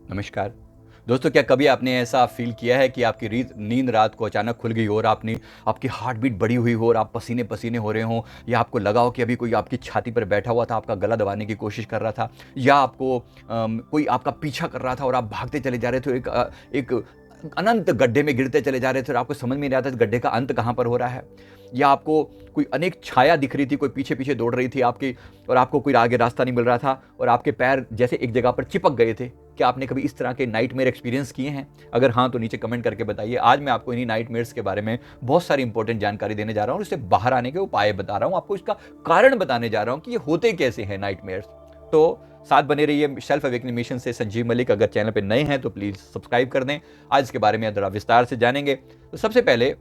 नमस्कार दोस्तों, क्या कभी आपने ऐसा फील किया है कि आपकी नींद रात को अचानक खुल गई हो और आपकी हार्ट बीट बढ़ी हुई हो और आप पसीने पसीने हो रहे हो, या आपको लगा हो कि अभी कोई आपकी छाती पर बैठा हुआ था, आपका गला दबाने की कोशिश कर रहा था, या आपको कोई आपका पीछा कर रहा था और आप भागते चले जा रहे थे, एक अनंत गड्ढे में गिरते चले जा रहे थे और आपको समझ में नहीं आता गड्ढे का अंत कहाँ पर हो रहा है, या आपको कोई अनेक छाया दिख रही थी, कोई पीछे पीछे दौड़ रही थी आपकी और आपको कोई आगे रास्ता नहीं मिल रहा था और आपके पैर जैसे एक जगह पर चिपक गए थे। क्या आपने कभी इस तरह के नाइटमेयर एक्सपीरियंस किए हैं? अगर हाँ तो नीचे कमेंट करके बताइए। आज मैं आपको इन्हीं नाइटमेयर्स के बारे में बहुत सारी इंपॉर्टेंट जानकारी देने जा रहा हूँ और इससे बाहर आने के उपाय बता रहा हूँ, आपको इसका कारण बताने जा रहा हूँ कि ये होते कैसे हैं नाइटमेयर्स। तो साथ बने रहिए सेल्फ अवेकनिंग मिशन से संजीव मलिक। अगर चैनल पे नए हैं तो प्लीज सब्सक्राइब कर दें। आज इसके बारे में जरा विस्तार से जानेंगे। तो सबसे पहले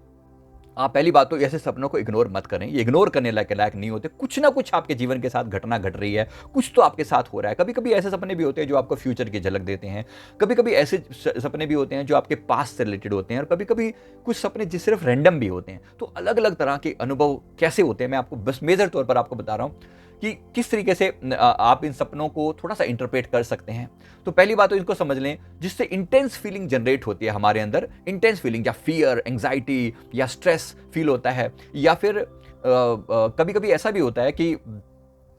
आप पहली बात तो ऐसे सपनों को इग्नोर मत करें, ये इग्नोर करने लायक नहीं होते। कुछ ना कुछ आपके जीवन के साथ घटना घट रही है, कुछ तो आपके साथ हो रहा है। कभी कभी ऐसे सपने भी होते हैं जो आपको फ्यूचर की झलक देते हैं, कभी कभी ऐसे सपने भी होते हैं जो आपके पास से रिलेटेड होते हैं, और कभी कभी कुछ सपने जो सिर्फ रैंडम भी होते हैं। तो अलग अलग तरह के अनुभव कैसे होते हैं मैं आपको बस मेजर तौर पर आपको बता रहा हूँ कि किस तरीके से आप इन सपनों को थोड़ा सा इंटरप्रेट कर सकते हैं। तो पहली बात तो इनको समझ लें, जिससे इंटेंस फीलिंग जनरेट होती है हमारे अंदर, इंटेंस फीलिंग या फियर, एंग्जाइटी या स्ट्रेस फील होता है, या फिर कभी कभी ऐसा भी होता है कि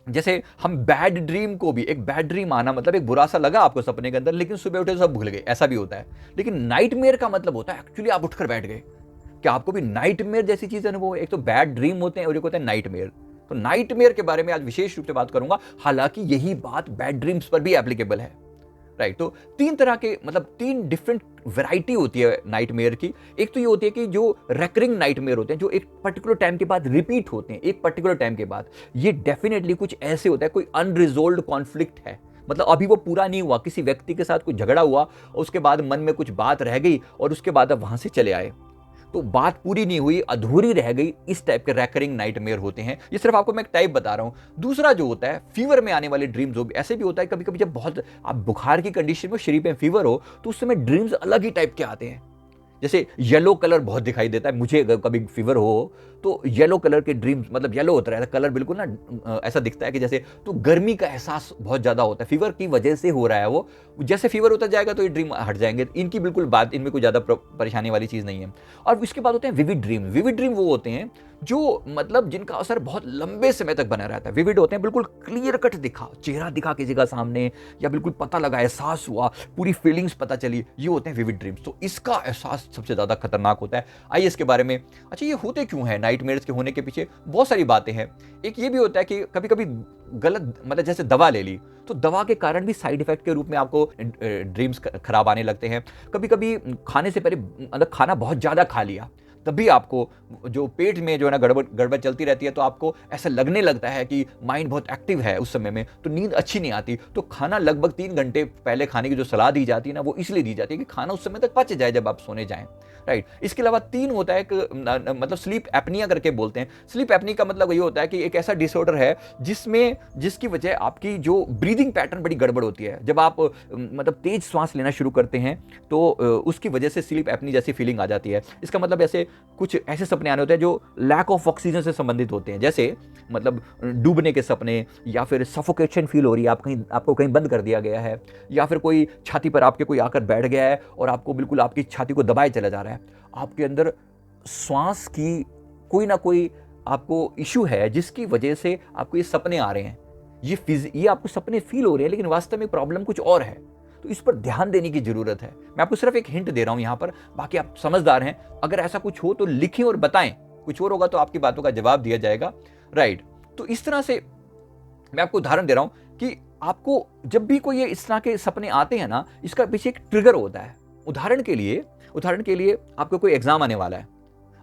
जैसे हम बैड ड्रीम को भी, एक बैड ड्रीम आना मतलब एक बुरा सा लगा आपको सपने के अंदर, लेकिन सुबह उठे तो सब भूल गए, ऐसा भी होता है। लेकिन नाइटमेयर का मतलब होता है एक्चुअली आप उठकर बैठ गए। क्या आपको भी नाइटमेयर जैसी चीज अनुभव है? एक तो बैड ड्रीम होते हैं और एक होता है नाइटमेयर। तो नाइटमेयर के बारे में आज विशेष रूप से बात करूंगा, हालांकि यही बात बैड ड्रीम्स पर भी एप्लीकेबल है। राइट, तो तीन तरह के मतलब तीन डिफरेंट वैरायटी होती है नाइटमेयर की। एक तो ये होती है कि जो रेकरिंग नाइटमेयर होते हैं, जो एक पर्टिकुलर टाइम के बाद रिपीट होते हैं, एक पर्टिकुलर टाइम के बाद। ये डेफिनेटली कुछ ऐसे होता है, कोई अनरिजोल्व कॉन्फ्लिक्ट है, मतलब अभी वो पूरा नहीं हुआ, किसी व्यक्ति के साथ कुछ झगड़ा हुआ और उसके बाद मन में कुछ बात रह गई और उसके बाद आप वहां से चले आए, तो बात पूरी नहीं हुई, अधूरी रह गई। इस टाइप के रैकरिंग नाइटमेयर होते हैं। ये सिर्फ आपको मैं एक टाइप बता रहा हूं। दूसरा जो होता है फीवर में आने वाले ड्रीम्स, हो ऐसे भी होता है कभी कभी जब बहुत आप बुखार की कंडीशन में, शरीर में फीवर हो, तो उस समय ड्रीम्स अलग ही टाइप के आते हैं। जैसे येलो कलर बहुत दिखाई देता है मुझे, कभी फीवर हो तो येलो कलर के ड्रीम्स, मतलब येलो होता है कलर, बिल्कुल ना ऐसा दिखता है कि जैसे, तो गर्मी का एहसास बहुत ज्यादा होता है, फीवर की वजह से हो रहा है वो। जैसे फीवर होता जाएगा तो ये ड्रीम हट जाएंगे, इनकी बिल्कुल बात, इनमें कोई ज्यादा परेशानी वाली चीज नहीं है। और इसके बाद होते हैं विविड ड्रीम। विविड ड्रीम वो होते हैं जो मतलब जिनका असर बहुत लंबे समय तक बना रहता है। विविड होते हैं बिल्कुल क्लियर कट दिखा, चेहरा दिखा किसी का सामने, या बिल्कुल पता लगा, एहसास हुआ, पूरी फीलिंग्स पता चली, ये होते हैं विविड ड्रीम्स। तो इसका एहसास सबसे ज्यादा खतरनाक होता है। आइए इसके बारे में, अच्छा ये होते क्यों है? नाइटमेयर्स के होने के पीछे बहुत सारी बातें हैं। एक ये भी होता है कि कभी कभी गलत, मतलब जैसे दवा ले ली तो दवा के कारण भी साइड इफेक्ट के रूप में आपको ड्रीम्स खराब आने लगते हैं। कभी कभी खाने से पहले, मतलब खाना बहुत ज्यादा खा लिया, तभी आपको जो पेट में जो है ना गड़बड़ गड़बड़ चलती रहती है, तो आपको ऐसा लगने लगता है कि माइंड बहुत एक्टिव है उस समय में, तो नींद अच्छी नहीं आती। तो खाना लगभग 3 घंटे पहले खाने की जो सलाह दी जाती है ना, वो इसलिए दी जाती है कि खाना उस समय तक पच जाए जब आप सोने जाएं। राइट, इसके अलावा तीन होता है, मतलब स्लीप एपनिया करके बोलते हैं। स्लीप एपनी का मतलब ये होता है कि एक ऐसा डिसऑर्डर है जिसकी वजह आपकी जो ब्रीदिंग पैटर्न बड़ी गड़बड़ होती है। जब आप मतलब तेज सांस लेना शुरू करते हैं तो उसकी वजह से स्लीप एपनी जैसी फीलिंग आ जाती है। इसका मतलब ऐसे कुछ ऐसे सपने आने होते हैं जो लैक ऑफ ऑक्सीजन से संबंधित होते हैं, जैसे मतलब डूबने के सपने, या फिर सफोकेशन फील हो रही है, आपको कहीं बंद कर दिया गया है, या फिर कोई छाती पर आपके कोई आकर बैठ गया है और आपको बिल्कुल आपकी छाती को दबाए चला जा रहा है। आपके अंदर श्वास की कोई ना कोई आपको इशू है जिसकी वजह से आपको ये सपने आ रहे हैं। ये आपको सपने फील हो रहे हैं, लेकिन वास्तव में प्रॉब्लम कुछ और है। तो इस पर ध्यान देने की जरूरत है। मैं आपको सिर्फ एक हिंट दे रहा हूं यहां पर, बाकी आप समझदार हैं। अगर ऐसा कुछ हो तो लिखें और बताएं, कुछ और होगा तो आपकी बातों का जवाब दिया जाएगा। राइट, तो इस तरह से मैं आपको उदाहरण दे रहा हूं कि आपको जब भी कोई ये इस तरह के सपने आते हैं ना, इसका पीछे एक ट्रिगर होता है। उदाहरण के लिए आपको कोई एग्जाम आने वाला है,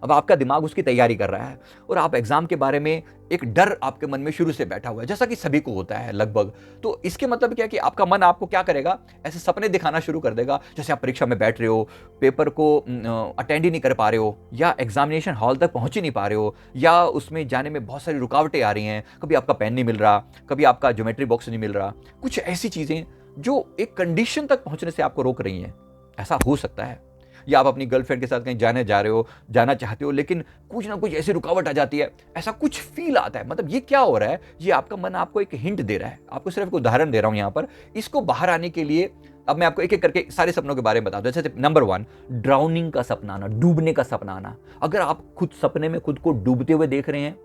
अब आपका दिमाग उसकी तैयारी कर रहा है और आप एग्जाम के बारे में, एक डर आपके मन में शुरू से बैठा हुआ है, जैसा कि सभी को होता है लगभग। तो इसके मतलब क्या है कि आपका मन आपको क्या करेगा, ऐसे सपने दिखाना शुरू कर देगा जैसे आप परीक्षा में बैठ रहे हो, पेपर को अटेंड ही नहीं कर पा रहे हो, या एग्जामिनेशन हॉल तक पहुंच ही नहीं पा रहे हो, या उसमें जाने में बहुत सारी रुकावटें आ रही हैं। कभी आपका पेन नहीं मिल रहा, कभी आपका ज्योमेट्री बॉक्स नहीं मिल रहा, कुछ ऐसी चीजें जो एक कंडीशन तक पहुंचने से आपको रोक रही हैं। ऐसा हो सकता है। या आप अपनी गर्लफ्रेंड के साथ कहीं जाना चाहते हो, लेकिन कुछ ना कुछ ऐसी रुकावट आ जाती है, ऐसा कुछ फील आता है। मतलब ये क्या हो रहा है, ये आपका मन आपको एक हिंट दे रहा है। आपको सिर्फ एक उदाहरण दे रहा हूं यहां पर। इसको बाहर आने के लिए अब मैं आपको एक एक करके सारे सपनों के बारे में बताता हूं। जैसे नंबर 1, ड्राउनिंग का सपना आना, डूबने का सपना आना। अगर आप खुद सपने में खुद को डूबते हुए देख रहे हैं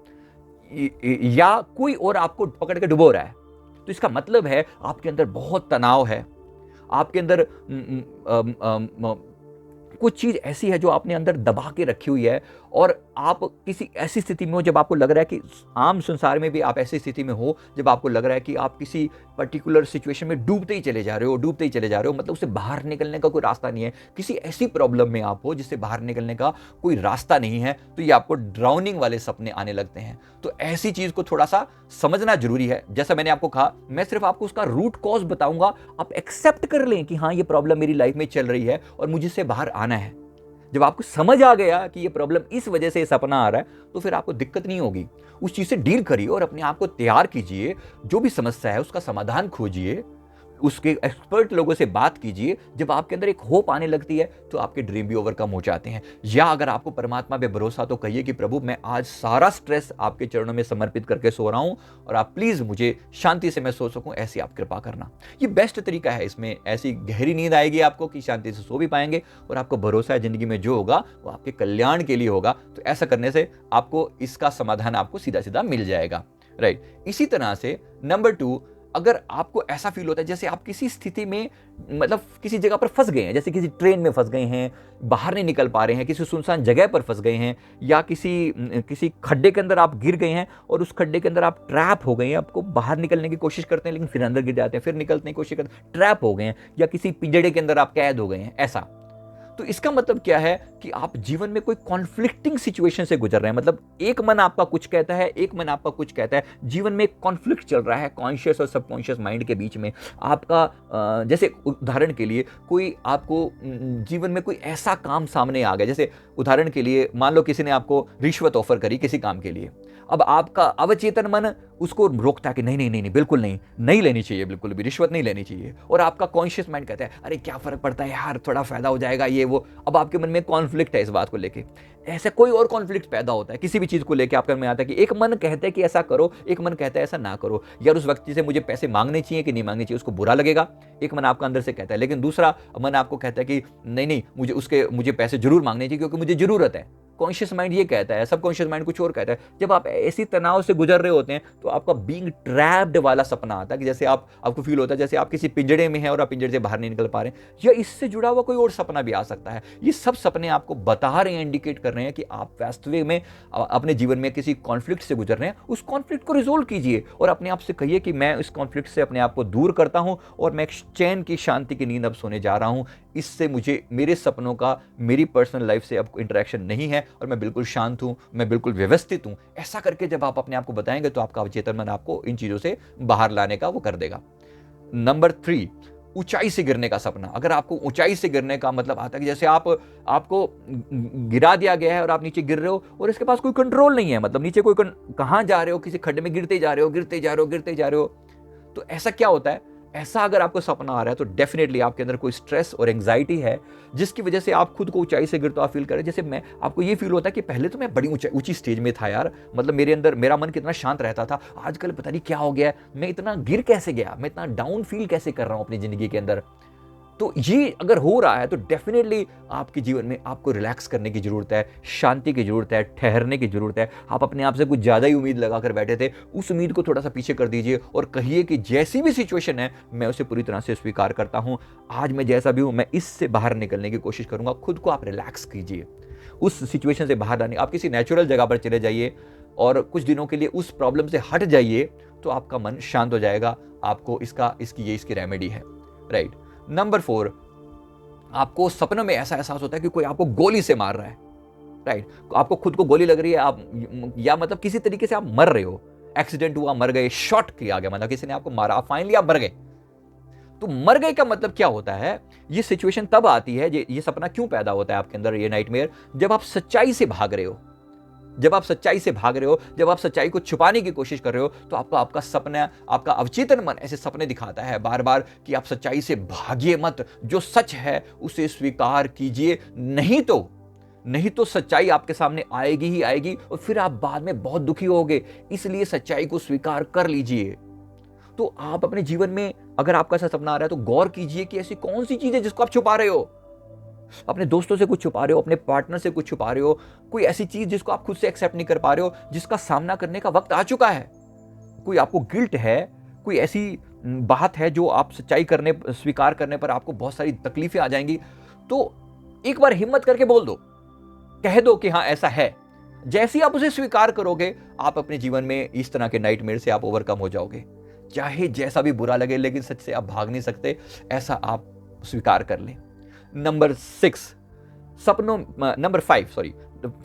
या कोई और आपको पकड़ के डुबो रहा है, तो इसका मतलब है आपके अंदर बहुत तनाव है, आपके अंदर कुछ चीज ऐसी है जो आपने अंदर दबा के रखी हुई है, और आप किसी ऐसी स्थिति में हो जब आपको लग रहा है कि आम संसार में भी आप ऐसी स्थिति में हो जब आपको लग रहा है कि आप किसी पर्टिकुलर सिचुएशन में डूबते ही चले जा रहे हो, डूबते ही चले जा रहे हो, मतलब उससे बाहर निकलने का कोई रास्ता नहीं है। किसी ऐसी प्रॉब्लम में आप हो जिससे बाहर निकलने का कोई रास्ता नहीं है, तो ये आपको ड्राउनिंग वाले सपने आने लगते हैं। तो ऐसी चीज को थोड़ा सा समझना जरूरी है। जैसा मैंने आपको कहा, मैं सिर्फ आपको उसका रूट कॉज बताऊंगा, आप एक्सेप्ट कर लें कि हाँ, ये प्रॉब्लम मेरी लाइफ में चल रही है और मुझे इससे बाहर आना है। जब आपको समझ आ गया कि ये प्रॉब्लम इस वजह से सपना आ रहा है, तो फिर आपको दिक्कत नहीं होगी। उस चीज से डील करिए और अपने आप को तैयार कीजिए। जो भी समस्या है उसका समाधान खोजिए, उसके एक्सपर्ट लोगों से बात कीजिए। जब आपके अंदर एक होप आने लगती है तो आपके ड्रीम भी ओवरकम हो जाते हैं। या अगर आपको परमात्मा पे भरोसा, तो कहिए कि प्रभु, मैं आज सारा स्ट्रेस आपके चरणों में समर्पित करके सो रहा हूं, और आप प्लीज मुझे शांति से मैं सो सकूं, ऐसी आप कृपा करना। ये बेस्ट तरीका है। इसमें ऐसी गहरी नींद आएगी आपको कि शांति से सो भी पाएंगे, और आपको भरोसा है जिंदगी में जो होगा वो आपके कल्याण के लिए होगा। तो ऐसा करने से आपको इसका समाधान आपको सीधा सीधा मिल जाएगा, राइट। इसी तरह से नंबर 2, अगर आपको ऐसा फील होता है जैसे आप किसी स्थिति में, मतलब किसी जगह पर फंस गए हैं, जैसे किसी ट्रेन में फंस गए हैं, बाहर नहीं निकल पा रहे हैं, किसी सुनसान जगह पर फंस गए हैं, या किसी खड्डे के अंदर आप गिर गए हैं और उस खड्डे के अंदर आप ट्रैप हो गए हैं। आपको बाहर निकलने की कोशिश करते हैं लेकिन फिर अंदर गिर जाते हैं, फिर निकलने की कोशिश करते हैं, ट्रैप हो गए हैं, या किसी पिंजड़े के अंदर आप कैद हो गए हैं, ऐसा। तो इसका मतलब क्या है कि आप जीवन में कोई कॉन्फ्लिक्टिंग सिचुएशन से गुजर रहे हैं। मतलब एक मन आपका कुछ कहता है, एक मन आपका कुछ कहता है। जीवन में एक कॉन्फ्लिक्ट चल रहा है कॉन्शियस और सबकॉन्शियस माइंड के बीच में। आपका जैसे उदाहरण के लिए, कोई आपको जीवन में कोई ऐसा काम सामने आ गया, जैसे उदाहरण के लिए मान लो किसी ने आपको रिश्वत ऑफर करी किसी काम के लिए। अब आपका अवचेतन मन उसको रोकता है कि नहीं नहीं नहीं नहीं, बिल्कुल नहीं, नहीं लेनी चाहिए, बिल्कुल भी रिश्वत नहीं लेनी चाहिए। और आपका कॉन्शियस माइंड कहता है अरे क्या फर्क पड़ता है यार, थोड़ा फायदा हो जाएगा, ये वो। अब आपके मन में कॉन्फ्लिक्ट है इस बात को लेके। ऐसा कोई और कॉन्फ्लिक्ट पैदा होता है किसी भी चीज को लेके आपके मन में आता है कि एक मन कहता है कि ऐसा करो, एक मन कहता है ऐसा ना करो। यार उस व्यक्ति से मुझे पैसे मांगने चाहिए कि नहीं मांगने चाहिए, उसको बुरा लगेगा, एक मन आपका अंदर से कहता है। लेकिन दूसरा मन आपको कहता है कि नहीं नहीं, मुझे पैसे जरूर मांगने चाहिए क्योंकि मुझे जरूरत है। कॉन्शियस माइंड ये कहता है, सबकॉन्शियस माइंड कुछ और कहता है। जब आप ऐसी तनाव से गुजर रहे होते हैं तो आपका बीइंग ट्रैप्ड वाला सपना आता है कि जैसे आपको फील होता है जैसे आप किसी पिंजड़े में हैं और आप पिंजड़े से बाहर नहीं निकल पा रहे हैं, या इससे जुड़ा हुआ कोई और सपना भी आ सकता है। ये सब सपने आपको बता रहे हैं, इंडिकेट कर रहे हैं कि आप वास्तविक में अपने जीवन में किसी कॉन्फ्लिक्ट से गुजर रहे हैं। उस कॉन्फ्लिक्ट को रिजोल्व कीजिए और अपने आप से कहिए कि मैं इस कॉन्फ्लिक्ट से अपने आप को दूर करता हूं और मैं एक चैन की, शांति की नींद अब सोने जा रहा हूं। इससे मुझे मेरे सपनों का मेरी पर्सनल लाइफ से अब इंटरेक्शन नहीं है और मैं बिल्कुल शांत हूं, मैं बिल्कुल व्यवस्थित हूं। ऐसा करके जब आप अपने आप को बताएंगे तो आपका अवचेतन मन आपको इन चीजों से बाहर लाने का वो कर देगा। नंबर 3, ऊंचाई से गिरने का सपना। अगर आपको ऊंचाई से गिरने का मतलब आता है कि जैसे आपको गिरा दिया गया है और आप नीचे गिर रहे हो और इसके पास कोई कंट्रोल नहीं है, मतलब नीचे कोई कहां जा रहे हो, किसी खड्डे में गिरते जा रहे हो, गिरते जा रहे हो, गिरते जा रहे हो। तो ऐसा क्या होता है, ऐसा अगर आपको सपना आ रहा है तो डेफिनेटली आपके अंदर कोई स्ट्रेस और एंजाइटी है जिसकी वजह से आप खुद को ऊंचाई से गिरता हुआ फील करें। जैसे आपको ये फील होता है कि पहले तो मैं बड़ी ऊंची स्टेज में था यार, मतलब मेरा मन कितना शांत रहता था, आजकल पता नहीं क्या हो गया, मैं इतना गिर कैसे गया, मैं इतना डाउन फील कैसे कर रहा हूं अपनी जिंदगी के अंदर। तो ये अगर हो रहा है तो डेफिनेटली आपके जीवन में आपको रिलैक्स करने की जरूरत है, शांति की जरूरत है, ठहरने की जरूरत है। आप अपने आप से कुछ ज्यादा ही उम्मीद लगाकर बैठे थे, उस उम्मीद को थोड़ा सा पीछे कर दीजिए और कहिए कि जैसी भी सिचुएशन है मैं उसे पूरी तरह से स्वीकार करता हूं। आज मैं जैसा भी हूं मैं इससे बाहर निकलने की कोशिश करूंगा। खुद को आप रिलैक्स कीजिए, उस सिचुएशन से बाहर आने। आप किसी नेचुरल जगह पर चले जाइए और कुछ दिनों के लिए उस प्रॉब्लम से हट जाइए तो आपका मन शांत हो जाएगा। आपको इसकी रेमेडी है, राइट। नंबर 4, आपको सपनों में ऐसा एहसास होता है कि कोई आपको गोली से मार रहा है, राइट। आपको खुद को गोली लग रही है, या मतलब किसी तरीके से आप मर रहे हो, एक्सीडेंट हुआ, मर गए, शॉट किया गया, मतलब किसी ने आपको मारा, फाइनली आप मर गए। तो मर गए का मतलब क्या होता है, ये सिचुएशन तब आती है, ये सपना क्यों पैदा होता है आपके अंदर, ये नाइटमेयर, जब आप सच्चाई से भाग रहे हो। जब आप सच्चाई से भाग रहे हो, जब आप सच्चाई को छुपाने की कोशिश कर रहे हो, तो आपका सपना, आपका अवचेतन मन ऐसे सपने दिखाता है बार बार कि आप सच्चाई से भागिए मत, जो सच है उसे स्वीकार कीजिए, नहीं तो सच्चाई आपके सामने आएगी ही आएगी और फिर आप बाद में बहुत दुखी होगे। इसलिए सच्चाई को स्वीकार कर लीजिए। तो तो आप अपने जीवन में अगर आपका ऐसा सपना आ रहा है तो गौर कीजिए कि ऐसी कौन सी चीज है जिसको आप छुपा रहे हो। अपने दोस्तों से कुछ छुपा रहे हो, अपने पार्टनर से कुछ छुपा रहे हो, कोई ऐसी चीज जिसको आप खुद से एक्सेप्ट नहीं कर पा रहे हो, जिसका सामना करने का वक्त आ चुका है। कोई आपको गिल्ट है, कोई ऐसी बात है जो आप सच्चाई करने स्वीकार करने पर आपको बहुत सारी तकलीफें आ जाएंगी। तो एक बार हिम्मत करके बोल दो, कह दो कि हाँ ऐसा है। जैसे ही आप उसे स्वीकार करोगे, आप अपने जीवन में इस तरह के नाइटमेयर से आप ओवरकम हो जाओगे। चाहे जैसा भी बुरा लगे, लेकिन सच से आप भाग नहीं सकते, ऐसा आप स्वीकार कर लें। नंबर 5 सॉरी,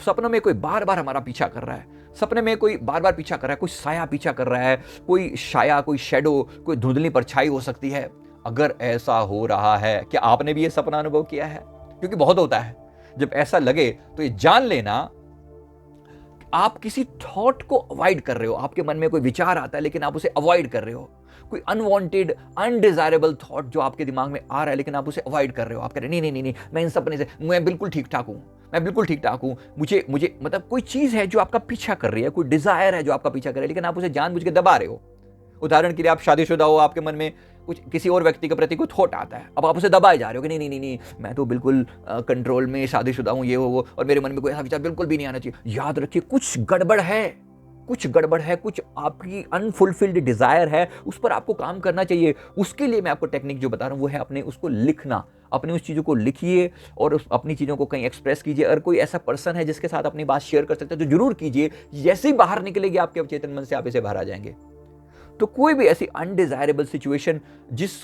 सपनों में कोई बार बार हमारा पीछा कर रहा है, सपने में कोई बार बार पीछा कर रहा है, कोई साया पीछा कर रहा है, कोई साया, कोई शैडो, कोई धुंधली परछाई हो सकती है। अगर ऐसा हो रहा है, क्या आपने भी ये सपना अनुभव किया है? क्योंकि बहुत होता है। जब ऐसा लगे तो ये जान लेना आप किसी थॉट को अवॉइड कर रहे हो। आपके मन में कोई विचार आता है लेकिन आप उसे अवॉइड कर रहे हो। कोई अनवांटेड, अनडिजायरेबल थॉट जो आपके दिमाग में आ रहा है लेकिन आप उसे अवॉइड कर रहे हो। आप कह रहे नहीं नहीं नहीं नहीं, मैं इन सपने से, मैं बिल्कुल ठीक ठाक हूं, मैं बिल्कुल ठीक ठाक हूं, मुझे मुझे मतलब कोई चीज है जो आपका पीछा कर रही है, कोई डिजायर है जो आपका पीछा कर रही है, लेकिन आप उसे जानबूझ के दबा रहे हो। उदाहरण के लिए आप शादीशुदा हो, आपके मन में कुछ किसी और व्यक्ति के प्रति कोई थॉट आता है, अब आप उसे दबाए जा रहे हो कि नहीं नहीं नहीं नहीं, मैं तो बिल्कुल कंट्रोल में शादीशुदा हूं, ये वो, और मेरे मन में कोई ऐसा विचार बिल्कुल भी नहीं आना चाहिए। याद रखिए, कुछ गड़बड़ है, कुछ गड़बड़ है, कुछ आपकी अनफुलफिल्ड डिजायर है, उस पर आपको काम करना चाहिए। उसके लिए मैं आपको टेक्निक जो बता रहा हूं वो है अपने उसको लिखना। अपनी उस चीज़ों को लिखिए और अपनी चीज़ों को कहीं एक्सप्रेस कीजिए। अगर कोई ऐसा पर्सन है जिसके साथ अपनी बात शेयर कर सकते हैं तो जरूर कीजिए। जैसे ही बाहर निकलेगी आपके अवचेतन मन से, आप इसे बाहर आ जाएंगे। तो कोई भी ऐसी अनडिजायरेबल सिचुएशन,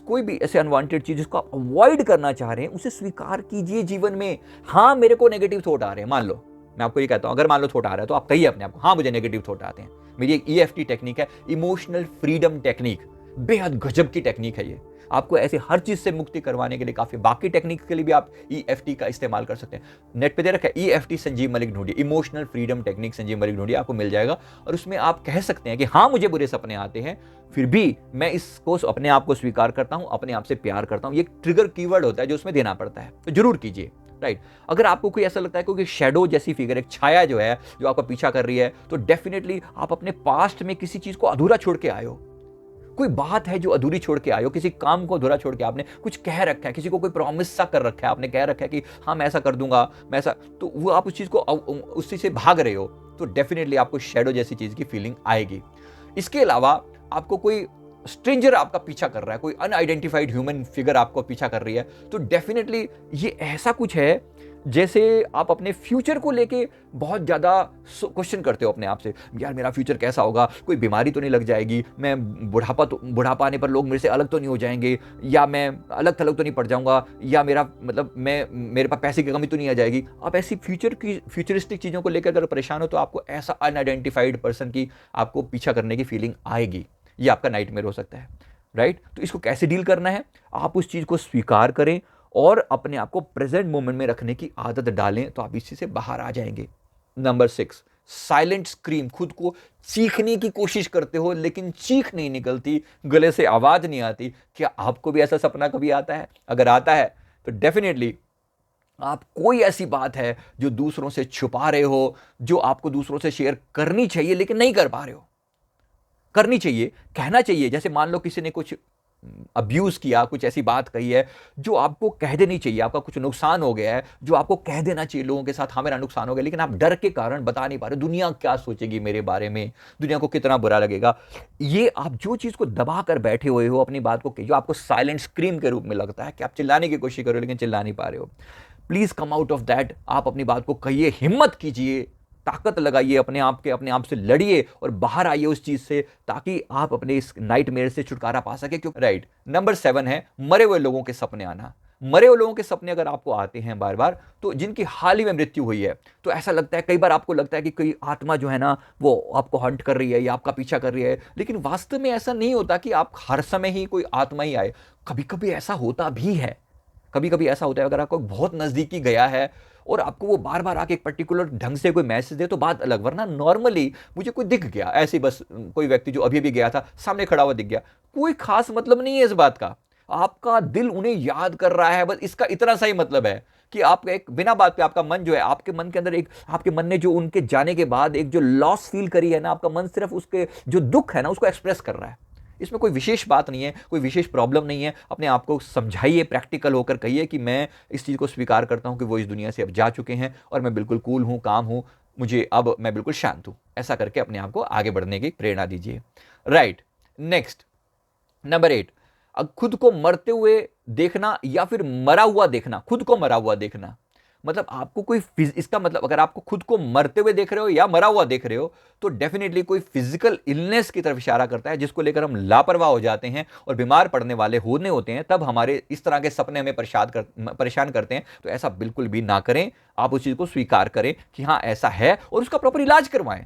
कोई भी ऐसे अनवांटेड चीज जिसको आप अवॉइड करना चाह रहे हैं, उसे स्वीकार कीजिए जीवन में। हाँ, मेरे को नेगेटिव थॉट आ रहे हैं, मान लो, मैं आपको ये कहता हूं, अगर मान लो थॉट आ रहा है तो आप कहिए अपने आप को, हाँ मुझे नेगेटिव थॉट आते हैं। मेरी एक EFT टेक्निक है, इमोशनल फ्रीडम टेक्निक, बेहद गजब की टेक्निक है ये। आपको ऐसे हर चीज से मुक्ति करवाने के लिए काफी, बाकी टेक्निक के लिए भी आप EFT का इस्तेमाल कर सकते हैं। नेट पे दे रखा है EFT संजीव मलिक ढूंढिए, emotional freedom technique Sanjeev Malik ढूंढिए, आपको मिल जाएगा। और उसमें आप कह सकते हैं कि हाँ मुझे बुरे सपने आते हैं, फिर भी मैं इसको अपने आप को स्वीकार करता हूं, अपने आप से प्यार करता हूं। ये ट्रिगर कीवर्ड होता है जो उसमें देना पड़ता है, तो जरूर कीजिए। राइट। अगर आपको कोई ऐसा लगता है क्योंकि शैडो जैसी फिगर, एक छाया जो है जो आपका पीछा कर रही है, तो डेफिनेटली आप अपने पास्ट में किसी चीज को अधूरा छोड़ के आए हो। कोई बात है जो अधूरी छोड़ के आए हो, किसी काम को अधूरा छोड़ के, आपने कुछ कह रखा है, किसी को कोई प्रॉमिस सा कर रखा है, आपने कह रखा है कि हाँ मैं ऐसा कर दूंगा, मैं ऐसा, तो वो आप उस चीज को, उस चीज से भाग रहे हो, तो डेफिनेटली आपको शैडो जैसी चीज की फीलिंग आएगी। इसके अलावा आपको कोई स्ट्रेंजर आपका पीछा कर रहा है, कोई अनआइडेंटिफाइड ह्यूमन फिगर आपको पीछा कर रही है, तो डेफिनेटली ये ऐसा कुछ है जैसे आप अपने फ्यूचर को लेके बहुत ज़्यादा क्वेश्चन करते हो अपने आप से, यार मेरा फ्यूचर कैसा होगा, कोई बीमारी तो नहीं लग जाएगी, मैं बुढ़ापा आने पर लोग मेरे से अलग तो नहीं हो जाएंगे, या मैं अलग थलग तो नहीं पड़ जाऊंगा, या मेरा मतलब मेरे पास पैसे की कमी तो नहीं आ जाएगी। आप ऐसी फ्यूचरिस्टिक चीज़ों को लेकर अगर परेशान हो तो आपको ऐसा अनआइडेंटिफाइड पर्सन की आपको पीछा करने की फीलिंग आएगी। ये आपका नाइटमेयर हो सकता है। राइट। तो इसको कैसे डील करना है, आप उस चीज़ को स्वीकार करें और अपने आप को प्रेजेंट मोमेंट में रखने की आदत डालें, तो आप इसी से बाहर आ जाएंगे। Number 6, silent scream. खुद को चीखने की कोशिश करते हो लेकिन चीख नहीं निकलती, गले से आवाज नहीं आती। क्या आपको भी ऐसा सपना कभी आता है? अगर आता है तो डेफिनेटली आप कोई ऐसी बात है जो दूसरों से छुपा रहे हो, जो आपको दूसरों से शेयर करनी चाहिए लेकिन नहीं कर पा रहे हो। करनी चाहिए, कहना चाहिए। जैसे मान लो किसी ने कुछ अब्यूज किया, कुछ ऐसी बात कही है जो आपको कह देनी चाहिए, आपका कुछ नुकसान हो गया है जो आपको कह देना चाहिए लोगों के साथ, हाँ मेरा नुकसान हो गया, लेकिन आप डर के कारण बता नहीं पा रहे। दुनिया क्या सोचेगी मेरे बारे में, दुनिया को कितना बुरा लगेगा। ये आप जो चीज को दबा कर बैठे हुए हो, अपनी बात को, जो आपको साइलेंट स्क्रीम के रूप में लगता है कि आप चिल्लाने की कोशिश करो लेकिन चिल्ला नहीं पा रहे हो, please come out of that. आप अपनी बात को कहिए, हिम्मत कीजिए, ताकत लगाइए, अपने आप से लड़िए और बाहर आइए उस चीज से, ताकि आप अपने इस नाइटमेयर से छुटकारा पा सके। क्यों? राइट। नंबर 7 है मरे हुए लोगों के सपने आना। मरे हुए लोगों के सपने अगर आपको आते हैं बार बार, तो जिनकी हाल ही में मृत्यु हुई है, तो ऐसा लगता है, कई बार आपको लगता है कि कोई आत्मा जो है ना वो आपको हंट कर रही है या आपका पीछा कर रही है, लेकिन वास्तव में ऐसा नहीं होता कि आप हर समय ही कोई आत्मा ही आए। कभी कभी ऐसा होता भी है, कभी कभी ऐसा होता है अगर आपको बहुत नजदीकी गया है और आपको वो बार बार आके एक पर्टिकुलर ढंग से कोई मैसेज दे तो बात अलग, वरना नॉर्मली मुझे कोई दिख गया ऐसे, बस कोई व्यक्ति जो अभी अभी गया था सामने खड़ा हुआ दिख गया, कोई खास मतलब नहीं है इस बात का। आपका दिल उन्हें याद कर रहा है, बस इसका इतना सा ही मतलब है कि आप एक बिना बात पे, आपका मन जो है, आपके मन के अंदर एक, आपके मन ने जो उनके जाने के बाद एक जो लॉस फील करी है ना, आपका मन सिर्फ उसके जो दुख है ना उसको एक्सप्रेस कर रहा है। इसमें कोई विशेष बात नहीं है, कोई विशेष प्रॉब्लम नहीं है। अपने आप को समझाइए, प्रैक्टिकल होकर कहिए कि मैं इस चीज़ को स्वीकार करता हूँ कि वो इस दुनिया से अब जा चुके हैं और मैं बिल्कुल कूल हूँ, काम हूँ, मुझे अब मैं बिल्कुल शांत हूँ। ऐसा करके अपने आप को आगे बढ़ने की प्रेरणा दीजिए। राइट, नेक्स्ट नंबर 8, खुद को मरते हुए देखना या फिर मरा हुआ देखना। खुद को मरा हुआ देखना मतलब आपको कोई इसका मतलब अगर आपको खुद को मरते हुए देख रहे हो या मरा हुआ देख रहे हो तो डेफिनेटली कोई फिजिकल इलनेस की तरफ इशारा करता है, जिसको लेकर हम लापरवाह हो जाते हैं और बीमार पड़ने वाले होते हैं। तब हमारे इस तरह के सपने हमें परेशान करते हैं। तो ऐसा बिल्कुल भी ना करें। आप उस चीज को स्वीकार करें कि हाँ ऐसा है और उसका प्रॉपर इलाज करवाएं।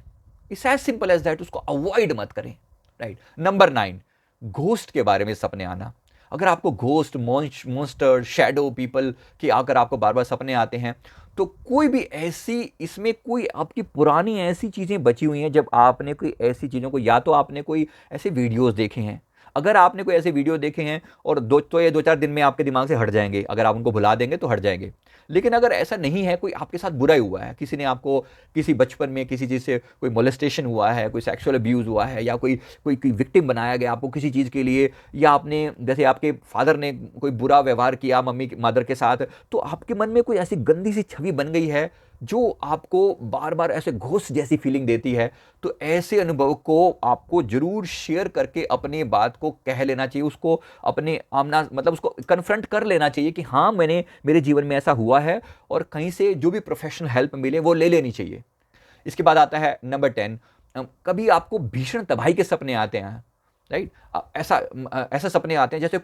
It's as simple as that. उसको अवॉइड मत करें। राइट, नंबर 9, घोस्ट के बारे में सपने आना। अगर आपको घोस्ट, मॉन्स्टर, शैडो पीपल की अगर आपको बार बार सपने आते हैं तो कोई भी ऐसी इसमें कोई आपकी पुरानी ऐसी चीज़ें बची हुई हैं, जब आपने कोई ऐसी चीज़ों को या तो आपने कोई ऐसे वीडियोस देखे हैं। अगर आपने कोई ऐसे वीडियो देखे हैं और ये 2-4 दिन में आपके दिमाग से हट जाएंगे, अगर आप उनको भुला देंगे तो हट जाएंगे। लेकिन अगर ऐसा नहीं है, कोई आपके साथ बुरा ही हुआ है, किसी ने आपको किसी बचपन में किसी चीज़ से कोई मोलेस्टेशन हुआ है, कोई सेक्सुअल अब्यूज़ हुआ है, या कोई विक्टिम बनाया गया आपको किसी चीज़ के लिए, या आपने जैसे आपके फादर ने कोई बुरा व्यवहार किया मदर के साथ, तो आपके मन में कोई ऐसी गंदी सी छवि बन गई है जो आपको बार बार ऐसे घोस्ट जैसी फीलिंग देती है। तो ऐसे अनुभव को आपको जरूर शेयर करके अपनी बात को कह लेना चाहिए। उसको अपने आमना मतलब उसको कन्फ्रंट कर लेना चाहिए कि हाँ मेरे जीवन में ऐसा हुआ है, और कहीं से जो भी प्रोफेशनल हेल्प मिले वो ले लेनी चाहिए। इसके बाद आता है नंबर 10, कभी आपको भीषण तबाही के सपने आते हैं। राइट, ऐसा सपने आते हैं जैसे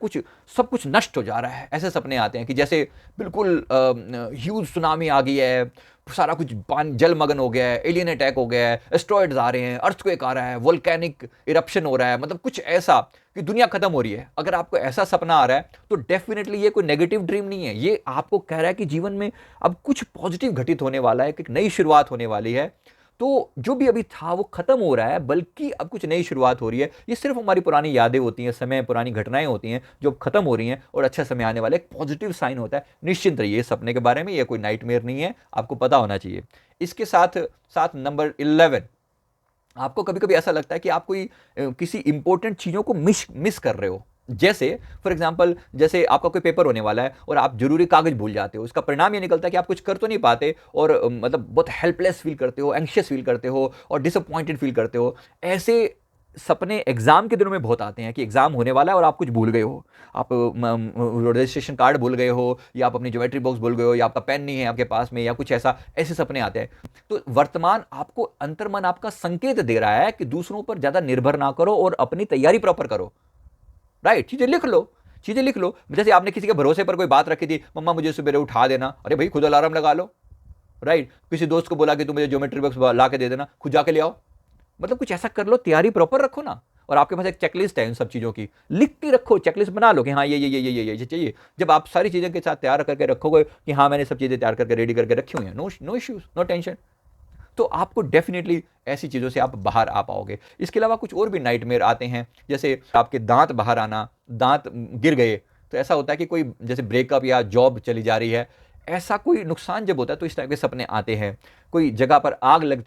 सब कुछ नष्ट हो जा रहा है। ऐसे सपने आते हैं कि जैसे बिल्कुल ह्यूज सुनामी आ गई है, सारा कुछ जलमग्न हो गया है, एलियन अटैक हो गया है, एस्ट्रॉइड्स आ रहे हैं, अर्थक्वेक आ रहा है, वोल्केनिक इरप्शन हो रहा है, मतलब कुछ ऐसा कि दुनिया खत्म हो रही है। अगर आपको ऐसा सपना आ रहा है तो डेफिनेटली ये कोई नेगेटिव ड्रीम नहीं है। ये आपको कह रहा है कि जीवन में अब कुछ पॉजिटिव घटित होने वाला है, कि नई शुरुआत होने वाली है। तो जो भी अभी था वो खत्म हो रहा है, बल्कि अब कुछ नई शुरुआत हो रही है। ये सिर्फ हमारी पुरानी यादें होती हैं, समय, पुरानी घटनाएं होती हैं जो अब खत्म हो रही हैं, और अच्छा समय आने वाला एक पॉजिटिव साइन होता है। निश्चिंत रहिए सपने के बारे में, ये कोई नाइटमेयर नहीं है, आपको पता होना चाहिए। इसके साथ साथ नंबर 11, आपको कभी कभी ऐसा लगता है कि आप कोई किसी इंपॉर्टेंट चीज़ों को मिस कर रहे हो। जैसे फॉर एग्जाम्पल, जैसे आपका कोई पेपर होने वाला है और आप जरूरी कागज भूल जाते हो। इसका परिणाम ये निकलता है कि आप कुछ कर तो नहीं पाते, और मतलब बहुत हेल्पलेस फील करते हो, एंग्शियस फील करते हो, और डिसअपॉइंटेड फील करते हो। ऐसे सपने एग्जाम के दिनों में बहुत आते हैं कि एग्जाम होने वाला है और आप कुछ भूल गए हो। आप रजिस्ट्रेशन कार्ड भूल गए हो, या आप अपनी ज्योमेट्री बॉक्स भूल गए हो, या आपका पेन नहीं है आपके पास में, या कुछ ऐसे सपने आते हैं। तो वर्तमान आपको अंतर्मन आपका संकेत दे रहा है कि दूसरों पर ज्यादा निर्भर ना करो और अपनी तैयारी प्रॉपर करो। राइट, चीजें लिख लो। जैसे आपने किसी के भरोसे पर कोई बात रखी थी, मम्मा मुझे सुबह उठा देना, अरे भाई खुद अलार्म लगा लो। राइट, किसी दोस्त को बोला कि तू मुझे ज्योमेट्री बॉक्स ला के दे देना, खुद जाके ले आओ। मतलब कुछ ऐसा कर लो, तैयारी प्रॉपर रखो ना। और आपके पास एक चेकलिस्ट है इन सब चीजों की, लिख के रखो, चेकलिस्ट बना लो कि हाँ ये चाहिए। जब आप सारी चीजें के साथ तैयार करके रखोगे कि हाँ मैंने सब चीजें तैयार करके रेडी करके रखी हुई हैं, नो इश्यूज, नो टेंशन, तो आपको डेफिनेटली ऐसी चीज़ों से आप बाहर आ पाओगे। इसके अलावा कुछ और भी नाइटमेयर आते हैं, जैसे आपके दांत बाहर आना, दांत गिर गए। तो ऐसा होता है कि कोई जैसे ब्रेकअप या जॉब चली जा रही है, ऐसा कोई नुकसान जब होता है तो इस टाइप के सपने आते हैं। कोई जगह पर आग लग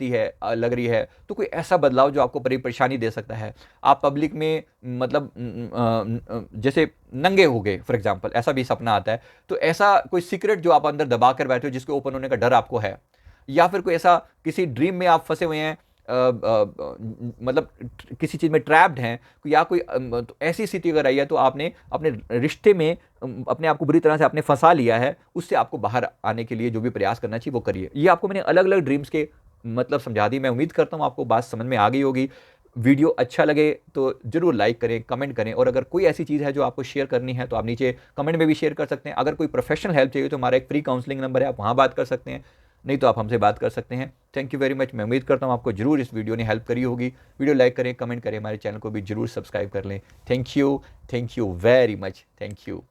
रही है, तो कोई ऐसा बदलाव जो आपको बड़ी परेशानी दे सकता है। आप पब्लिक में मतलब जैसे नंगे हो गए फॉर एग्जाम्पल, ऐसा भी सपना आता है। तो ऐसा कोई सीक्रेट जो आप अंदर दबा कर बैठे हो, जिसके ओपन होने का डर आपको है, या फिर कोई ऐसा किसी ड्रीम में आप फंसे हुए हैं, मतलब किसी चीज़ में ट्रैप्ड हैं, या कोई तो ऐसी स्थिति अगर आई है तो आपने अपने रिश्ते में अपने आप को बुरी तरह से आपने फंसा लिया है, उससे आपको बाहर आने के लिए जो भी प्रयास करना चाहिए वो करिए। ये आपको मैंने अलग अलग ड्रीम्स के मतलब समझा दी। मैं उम्मीद करता हूँ आपको बात समझ में आ गई होगी। वीडियो अच्छा लगे तो जरूर लाइक करें, कमेंट करें, और अगर कोई ऐसी चीज़ है जो आपको शेयर करनी है तो आप नीचे कमेंट में भी शेयर कर सकते हैं। अगर कोई प्रोफेशनल हेल्प चाहिए तो हमारा एक फ्री काउंसलिंग नंबर है, आप वहाँ बात कर सकते हैं, नहीं तो आप हमसे बात कर सकते हैं। Thank you very much. मैं उम्मीद करता हूँ आपको जरूर इस वीडियो ने हेल्प करी होगी। वीडियो लाइक करें, कमेंट करें, हमारे चैनल को भी जरूर सब्सक्राइब कर लें। Thank you very much. Thank you.